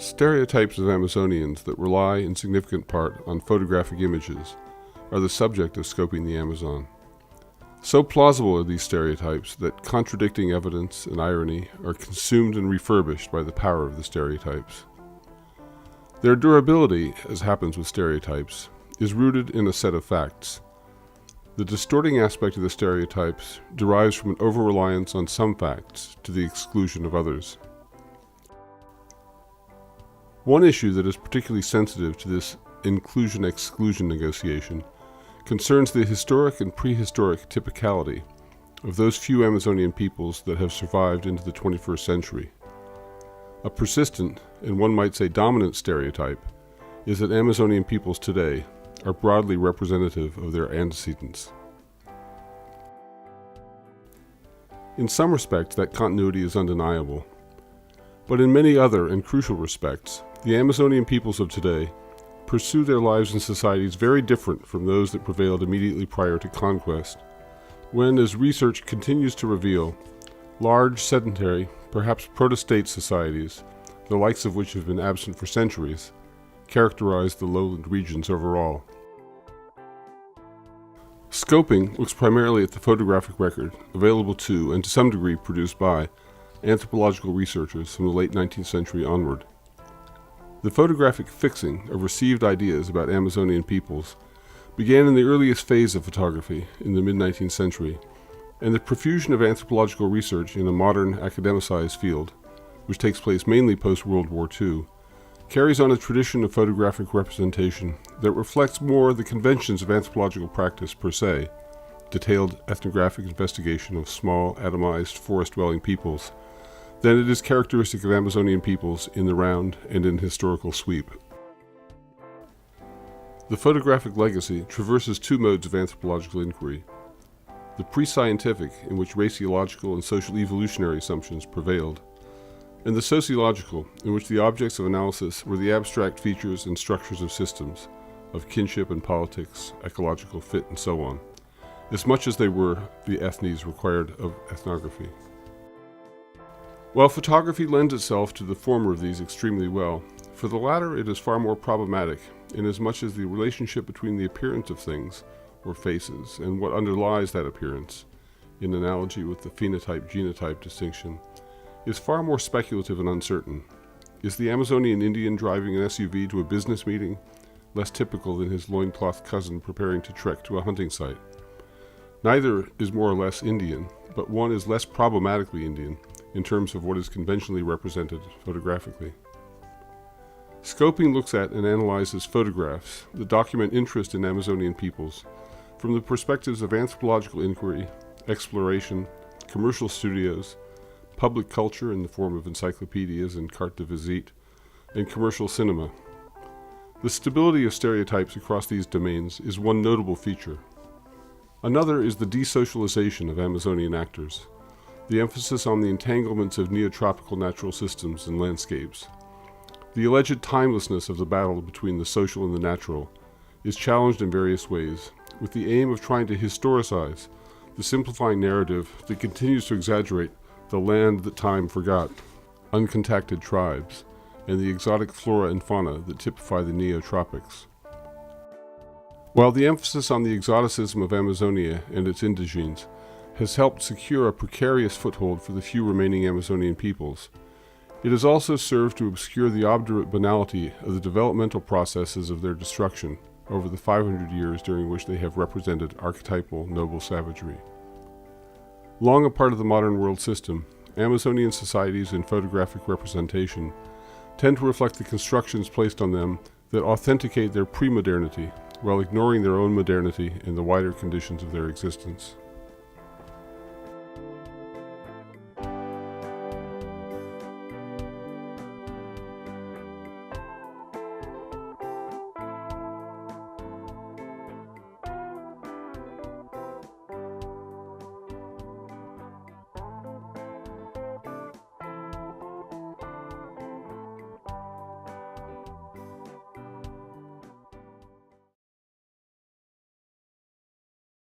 Stereotypes of Amazonians that rely in significant part on photographic images are the subject of Scoping the Amazon. So plausible are these stereotypes that contradicting evidence and irony are consumed and refurbished by the power of the stereotypes. Their durability, as happens with stereotypes, is rooted in a set of facts. The distorting aspect of the stereotypes derives from an over-reliance on some facts to the exclusion of others. One issue that is particularly sensitive to this inclusion-exclusion negotiation concerns the historic and prehistoric typicality of those few Amazonian peoples that have survived into the 21st century. A persistent, and one might say dominant stereotype, is that Amazonian peoples today are broadly representative of their antecedents. In some respects, that continuity is undeniable, but in many other and crucial respects, the Amazonian peoples of today pursue their lives in societies very different from those that prevailed immediately prior to conquest, when, as research continues to reveal, large, sedentary, perhaps proto-state societies, the likes of which have been absent for centuries, characterize the lowland regions overall. Scoping looks primarily at the photographic record available to, and to some degree produced by, anthropological researchers from the late 19th century onward. The photographic fixing of received ideas about Amazonian peoples began in the earliest phase of photography in the mid-19th century, and the profusion of anthropological research in a modern academicized field, which takes place mainly post-World War II, carries on a tradition of photographic representation that reflects more the conventions of anthropological practice per se, detailed ethnographic investigation of small, atomized, forest-dwelling peoples, than it is characteristic of Amazonian peoples in the round and in historical sweep. The photographic legacy traverses two modes of anthropological inquiry: the pre-scientific, in which raciological and social evolutionary assumptions prevailed, and the sociological, in which the objects of analysis were the abstract features and structures of systems, of kinship and politics, ecological fit, and so on, as much as they were the ethnes required of ethnography. While photography lends itself to the former of these extremely well, for the latter it is far more problematic, inasmuch as the relationship between the appearance of things, or faces, and what underlies that appearance, in analogy with the phenotype-genotype distinction, is far more speculative and uncertain. Is the Amazonian Indian driving an SUV to a business meeting less typical than his loincloth cousin preparing to trek to a hunting site? Neither is more or less Indian, but one is less problematically Indian in terms of what is conventionally represented photographically. Scoping looks at and analyzes photographs that document interest in Amazonian peoples from the perspectives of anthropological inquiry, exploration, commercial studios, public culture in the form of encyclopedias and carte de visite, and commercial cinema. The stability of stereotypes across these domains is one notable feature. Another is the desocialization of Amazonian actors, the emphasis on the entanglements of neotropical natural systems and landscapes. The alleged timelessness of the battle between the social and the natural is challenged in various ways, with the aim of trying to historicize the simplifying narrative that continues to exaggerate the land that time forgot, uncontacted tribes, and the exotic flora and fauna that typify the neotropics. While the emphasis on the exoticism of Amazonia and its indigenes has helped secure a precarious foothold for the few remaining Amazonian peoples, it has also served to obscure the obdurate banality of the developmental processes of their destruction over the 500 years during which they have represented archetypal noble savagery. Long a part of the modern world system, Amazonian societies in photographic representation tend to reflect the constructions placed on them that authenticate their pre-modernity while ignoring their own modernity and the wider conditions of their existence.